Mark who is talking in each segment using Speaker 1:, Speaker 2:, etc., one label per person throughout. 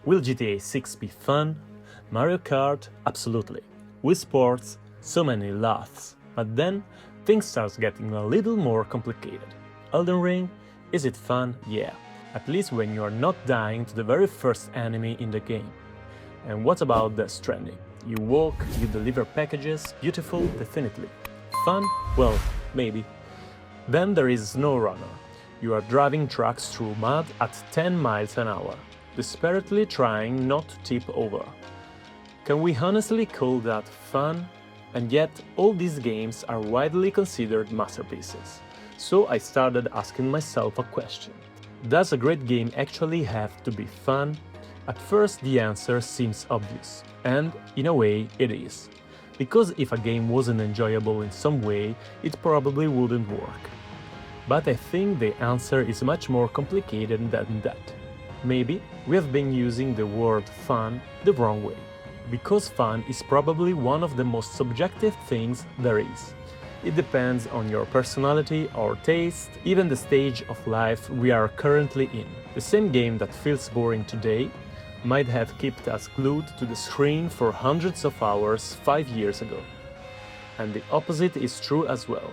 Speaker 1: Will GTA 6 be fun? Mario Kart? Absolutely. Wii Sports? So many laughs. But then, things start getting a little more complicated. Elden Ring? Is it fun? Yeah. At least when you are not dying to the very first enemy in the game. And what about the Stranding? You walk, you deliver packages, beautiful, definitely. Fun? Well, maybe. Then there is SnowRunner. You are driving trucks through mud at 10 miles an hour, desperately trying not to tip over. Can we honestly call that fun? And yet, all these games are widely considered masterpieces. So I started asking myself a question. Does a great game actually have to be fun? At first the answer seems obvious, and in a way it is. Because if a game wasn't enjoyable in some way, it probably wouldn't work. But I think the answer is much more complicated than that. Maybe we have been using the word fun the wrong way. Because fun is probably one of the most subjective things there is. It depends on your personality or taste, even the stage of life we are currently in. The same game that feels boring today might have kept us glued to the screen for hundreds of hours 5 years ago. And the opposite is true as well.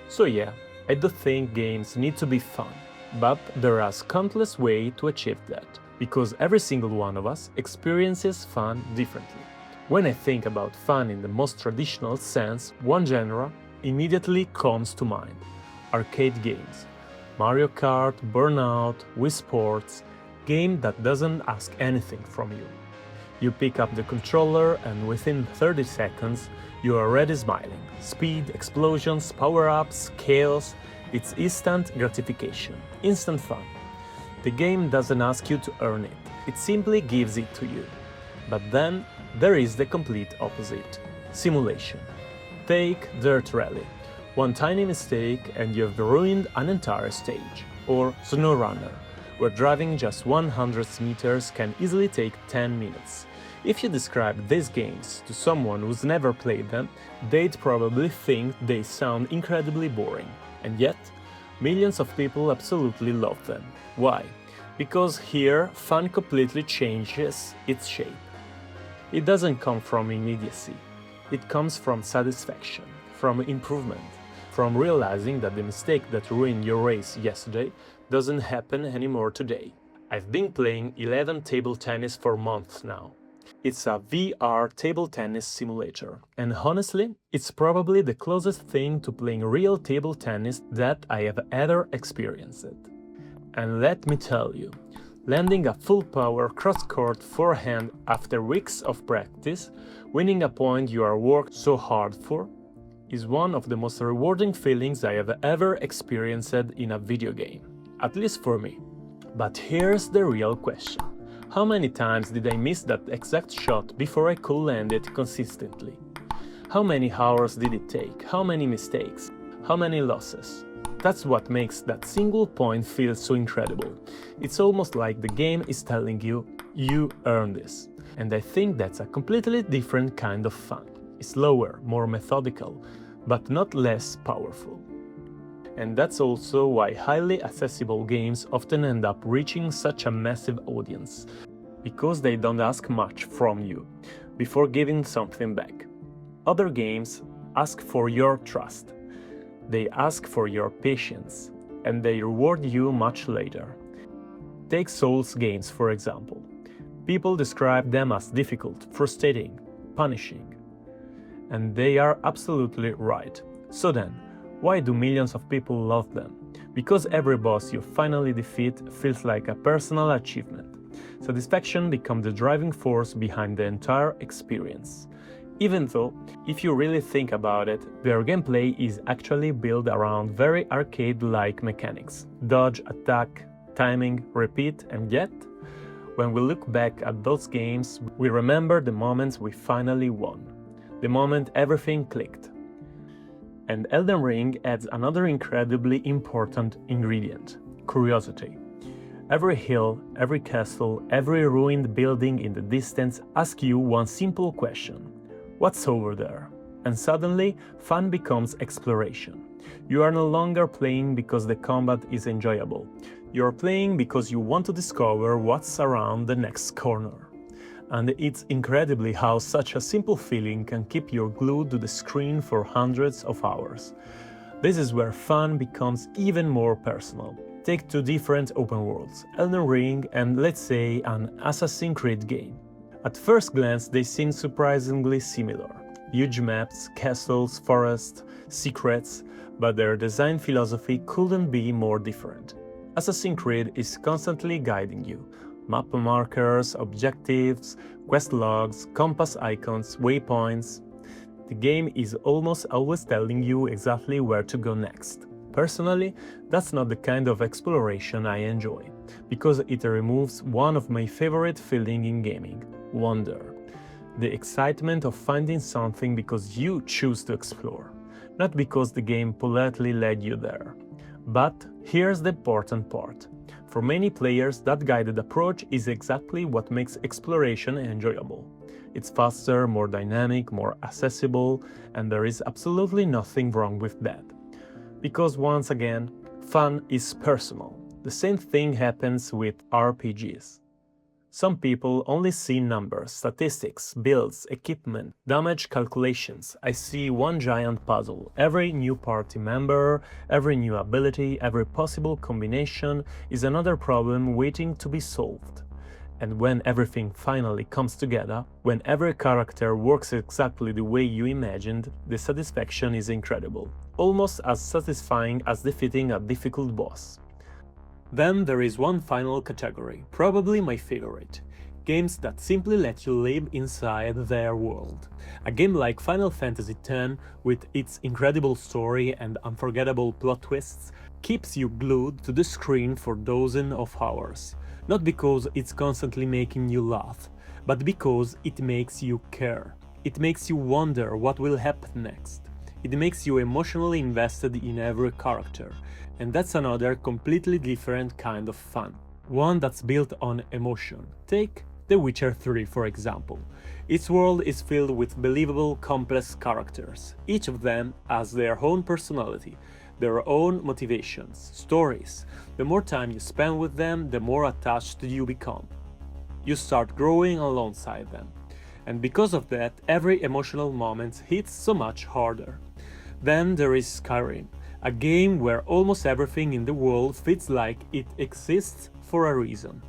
Speaker 1: So yeah, I do think games need to be fun, but there are countless ways to achieve that, because every single one of us experiences fun differently. When I think about fun in the most traditional sense, one genre immediately comes to mind: arcade games. Mario Kart, Burnout, Wii Sports, game that doesn't ask anything from you. You pick up the controller and within 30 seconds you are already smiling. Speed, explosions, power-ups, chaos, it's instant gratification, instant fun. The game doesn't ask you to earn it, it simply gives it to you. But then there is the complete opposite: simulation. Take Dirt Rally. One tiny mistake and you've ruined an entire stage. Or SnowRunner, where driving just 100 meters can easily take 10 minutes. If you describe these games to someone who's never played them, they'd probably think they sound incredibly boring. And yet, millions of people absolutely love them. Why? Because here, fun completely changes its shape. It doesn't come from immediacy. It comes from satisfaction, from improvement, from realizing that the mistake that ruined your race yesterday doesn't happen anymore today. I've been playing 11 table tennis for months now. It's a VR table tennis simulator, and honestly, it's probably the closest thing to playing real table tennis that I have ever experienced. And let me tell you, landing a full-power cross-court forehand after weeks of practice, winning a point you are worked so hard for, is one of the most rewarding feelings I have ever experienced in a video game. At least for me. But here's the real question. How many times did I miss that exact shot before I could land it consistently? How many hours did it take? How many mistakes? How many losses? That's what makes that single point feel so incredible. It's almost like the game is telling you, you earned this. And I think that's a completely different kind of fun. It's slower, more methodical, but not less powerful. And that's also why highly accessible games often end up reaching such a massive audience, because they don't ask much from you before giving something back. Other games ask for your trust, they ask for your patience, and they reward you much later. Take Souls games, for example. People describe them as difficult, frustrating, punishing. And they are absolutely right. So then, why do millions of people love them? Because every boss you finally defeat feels like a personal achievement. Satisfaction becomes the driving force behind the entire experience. Even though, if you really think about it, their gameplay is actually built around very arcade-like mechanics. Dodge, attack, timing, repeat, and yet, when we look back at those games, we remember the moments we finally won. The moment everything clicked. And Elden Ring adds another incredibly important ingredient: curiosity. Every hill, every castle, every ruined building in the distance asks you one simple question: what's over there? And suddenly, fun becomes exploration. You are no longer playing because the combat is enjoyable. You're playing because you want to discover what's around the next corner. And it's incredibly how such a simple feeling can keep you glued to the screen for hundreds of hours. This is where fun becomes even more personal. Take two different open worlds, Elden Ring and, let's say, an Assassin's Creed game. At first glance they seem surprisingly similar. Huge maps, castles, forests, secrets, but their design philosophy couldn't be more different. Assassin's Creed is constantly guiding you. Map markers, objectives, quest logs, compass icons, waypoints. The game is almost always telling you exactly where to go next. Personally, that's not the kind of exploration I enjoy, because it removes one of my favorite feelings in gaming: wonder. The excitement of finding something because you choose to explore, not because the game politely led you there. But here's the important part. For many players, that guided approach is exactly what makes exploration enjoyable. It's faster, more dynamic, more accessible, and there is absolutely nothing wrong with that. Because once again, fun is personal. The same thing happens with RPGs. Some people only see numbers, statistics, builds, equipment, damage calculations. I see one giant puzzle. Every new party member, every new ability, every possible combination is another problem waiting to be solved. And when everything finally comes together, when every character works exactly the way you imagined, the satisfaction is incredible, almost as satisfying as defeating a difficult boss. Then there is one final category, probably my favorite. Games that simply let you live inside their world. A game like Final Fantasy X, with its incredible story and unforgettable plot twists, keeps you glued to the screen for dozens of hours. Not because it's constantly making you laugh, but because it makes you care. It makes you wonder what will happen next. It makes you emotionally invested in every character, and that's another completely different kind of fun. One that's built on emotion. Take The Witcher 3 for example. Its world is filled with believable, complex characters. Each of them has their own personality, their own motivations, stories. The more time you spend with them, the more attached you become. You start growing alongside them. And because of that, every emotional moment hits so much harder. Then there is Skyrim, a game where almost everything in the world feels like it exists for a reason.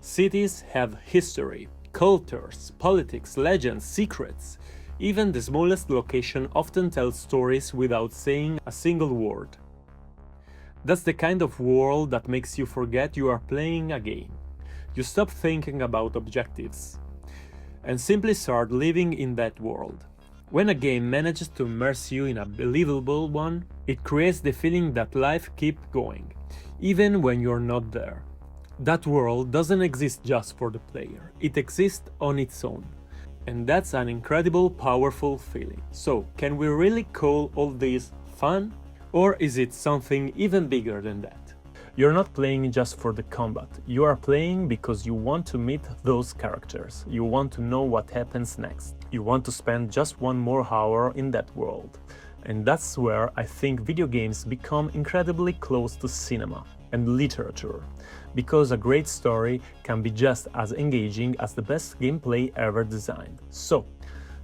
Speaker 1: Cities have history, cultures, politics, legends, secrets. Even the smallest location often tells stories without saying a single word. That's the kind of world that makes you forget you are playing a game. You stop thinking about objectives and simply start living in that world. When a game manages to immerse you in a believable one, it creates the feeling that life keeps going, even when you're not there. That world doesn't exist just for the player, it exists on its own. And that's an incredible, powerful feeling. So, can we really call all this fun? Or is it something even bigger than that? You're not playing just for the combat, you are playing because you want to meet those characters, you want to know what happens next, you want to spend just one more hour in that world. And that's where I think video games become incredibly close to cinema and literature, because a great story can be just as engaging as the best gameplay ever designed. So,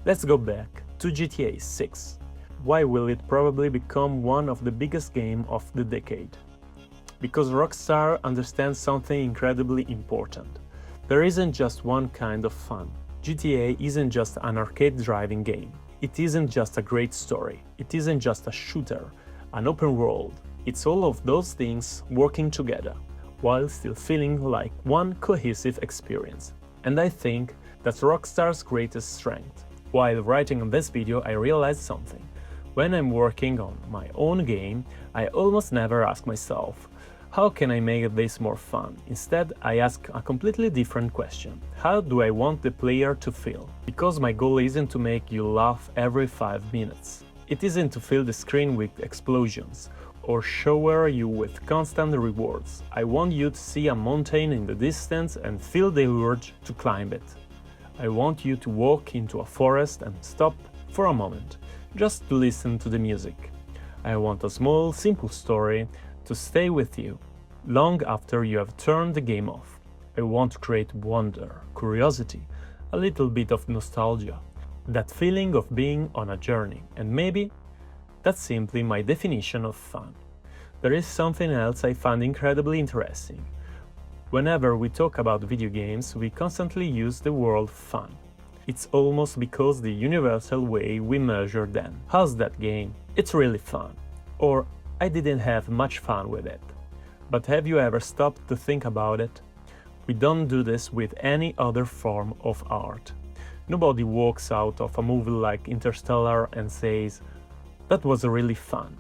Speaker 1: let's go back to GTA 6. Why will it probably become one of the biggest games of the decade? Because Rockstar understands something incredibly important. There isn't just one kind of fun. GTA isn't just an arcade driving game. It isn't just a great story. It isn't just a shooter, an open world. It's all of those things working together, while still feeling like one cohesive experience. And I think that's Rockstar's greatest strength. While writing on this video, I realized something. When I'm working on my own game, I almost never ask myself, how can I make this more fun? Instead, I ask a completely different question. How do I want the player to feel? Because my goal isn't to make you laugh every 5 minutes. It isn't to fill the screen with explosions, or shower you with constant rewards. I want you to see a mountain in the distance and feel the urge to climb it. I want you to walk into a forest and stop for a moment, just to listen to the music. I want a small, simple story to stay with you. long after you have turned the game off. I want to create wonder, curiosity, a little bit of nostalgia, that feeling of being on a journey, and maybe that's simply my definition of fun. There is something else I find incredibly interesting. Whenever we talk about video games, we constantly use the word fun. It's almost because the universal way we measure them. How's that game? It's really fun. Or I didn't have much fun with it. But have you ever stopped to think about it? We don't do this with any other form of art. Nobody walks out of a movie like Interstellar and says, "That was really fun."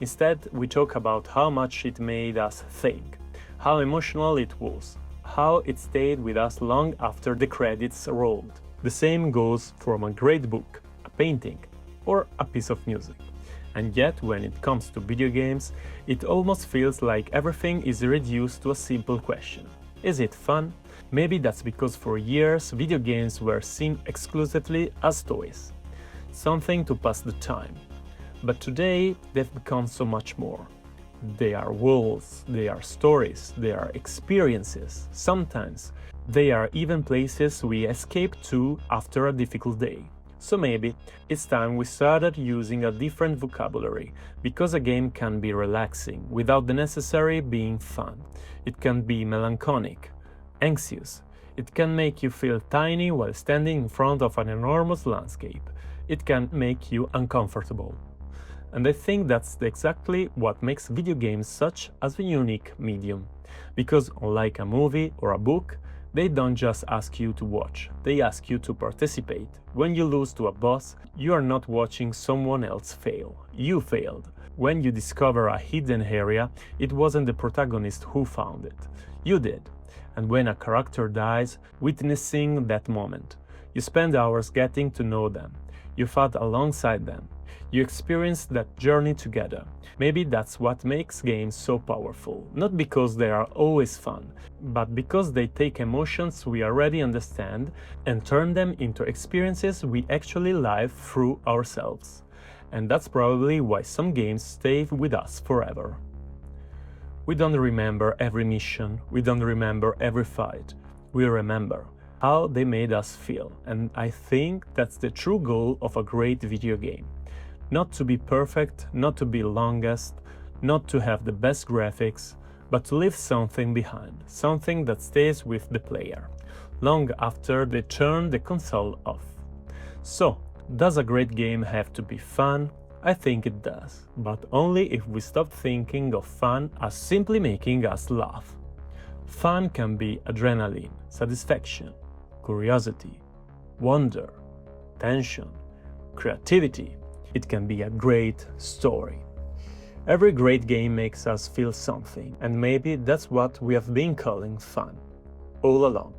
Speaker 1: Instead, we talk about how much it made us think, how emotional it was, how it stayed with us long after the credits rolled. The same goes for a great book, a painting, or a piece of music. And yet, when it comes to video games, it almost feels like everything is reduced to a simple question. Is it fun? Maybe that's because for years video games were seen exclusively as toys, something to pass the time. But today they've become so much more. They are worlds, they are stories, they are experiences. Sometimes they are even places we escape to after a difficult day. So maybe it's time we started using a different vocabulary, because a game can be relaxing without the necessary being fun. It can be melancholic, anxious. It can make you feel tiny while standing in front of an enormous landscape. It can make you uncomfortable. And I think that's exactly what makes video games such as a unique medium. Because unlike a movie or a book, they don't just ask you to watch, they ask you to participate. When you lose to a boss, you are not watching someone else fail. You failed. When you discover a hidden area, it wasn't the protagonist who found it. You did. And when a character dies, witnessing that moment, you spend hours getting to know them. You fought alongside them. You experienced that journey together. Maybe that's what makes games so powerful. Not because they are always fun, but because they take emotions we already understand and turn them into experiences we actually live through ourselves. And that's probably why some games stay with us forever. We don't remember every mission, we don't remember every fight. We remember how they made us feel, and I think that's the true goal of a great video game. Not to be perfect, not to be longest, not to have the best graphics, but to leave something behind, something that stays with the player, long after they turn the console off. So, does a great game have to be fun? I think it does, but only if we stop thinking of fun as simply making us laugh. Fun can be adrenaline, satisfaction, curiosity, wonder, tension, creativity. It can be a great story. Every great game makes us feel something, and maybe that's what we have been calling fun all along.